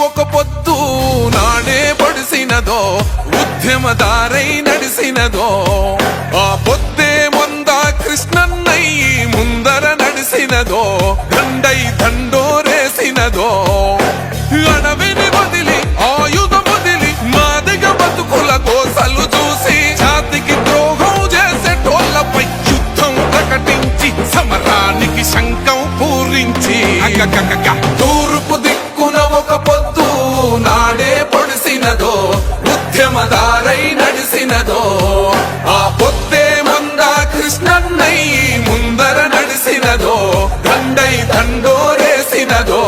ఒక పొద్దు నాడే పడిసినదో ఉద్యమదారై నడిసినదో ఆ పొద్దే మొంద కృష్ణన్నయ్యి ముందర నడిసినదో దండై దండోరేసినదో అడవిని వదిలి ఆయుధం వదిలి మాదిగ బతుకుల కోసలు చూసి జాతికి ద్రోహం చేసేటోళ్లపై యుద్ధం ప్రకటించి సమరానికి శంఖం పూరించి తూర్పు దిక్కున ఒక పొద్దు నాడే పొడిసినదో ఉద్యమదారై నడిసినదో ఆ పొద్దే మంద కృష్ణన్నయ్యి ముందర నడిసినదో దండై దండోరేసినదో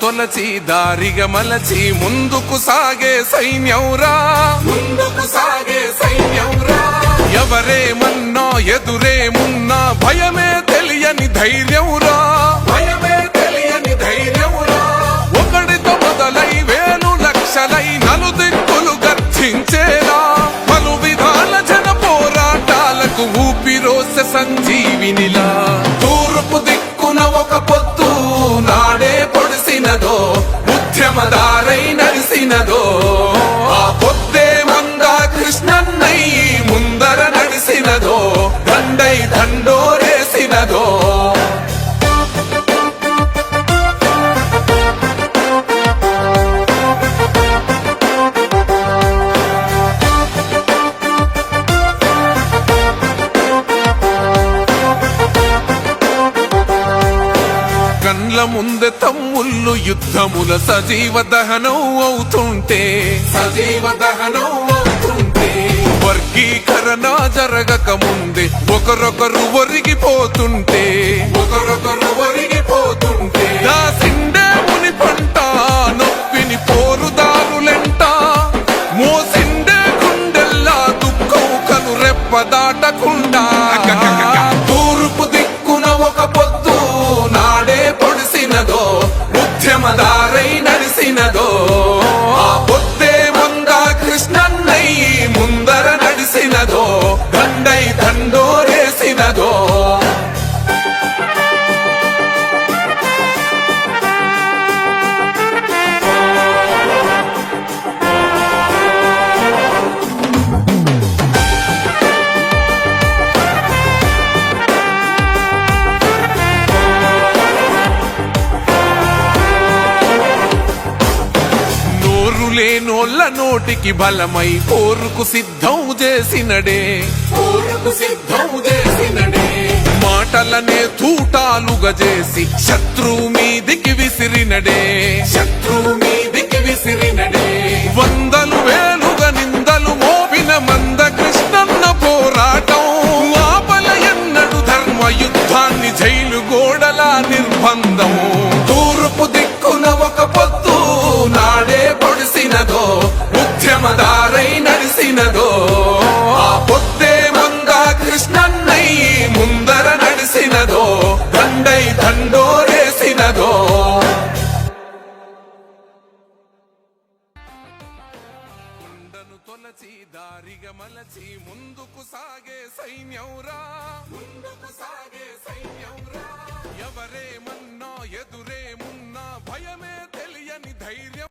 తొలచి దారిగా మలచి ముందుకు సాగే సైన్యంరా ముందుకు సాగే సైన్యంరా ఎవరేమన్నా ఎదురేమున్నా భయమే తెలియని ధైర్యంరా భయమే తెలియని ధైర్యంరా ఒకడితో మొదలై వేలు లక్షలై నలుదిక్కులు గర్జించేలా పలు విధాల జన పోరాటాలకు ఊపిరోసె సంజీవినిలా తూర్పు దిక్కున ఒక పొద్దు నాడే పొడిసినదో ఉద్యమదారై నడిసినదో ఆ పొద్దే మంద కృష్ణన్నయ్యి ముందర నడిసినదో దండై దండోరేసినదో కండ్ల ముందె తమ్ముళ్ళు యుద్ధముల సజీవ దహనం అవుతుంటే వర్గీకరణ జరగక ముందే ఒకరొకరు ఒరిగిపోతుంటే దాసిండే ముని పంట నొప్పిని పోరుదారులెంట మోసిండే గుండెల్లా దుఃఖం కను రెప్ప దాటకుండా తూర్పు దిక్కున ఒక పొద్దు నాడే పొడిసినదో ఉద్యమదారై నడిసినదో ఆ పొద్దే మంద కృష్ణన్నయ్యి ముందర నడిసినదో దండై దండోరేసినదో లేనోళ్ళ నోటికి బలమై పోరుకు సిద్ధం చేసినడే మాటలనే తూటాలుగా చేసి శత్రువు మీదికి విసిరినడే వందలు వేలుగా నిందలు మోపిన మంద కృష్ణన్న పోరాటం ఆపల ఎన్నడు ధర్మ యుద్ధాన్ని జైలు గోడల నిర్బంధము తూర్పు దిక్కున ఒక పొద్దు నాడే పొడిసినదో ఉద్యమదారై నడిసినదో ఆ పొద్దే మంద కృష్ణన్నయ్యి ముందర నడిసినదో దండై దండోరేసినదో కొండను తొలచి దారిగా మలచి ముందుకు సాగే సైన్యంరా ఎవరేమన్నా ఎదురేమున్నా భయమే తెలియని ధైర్యం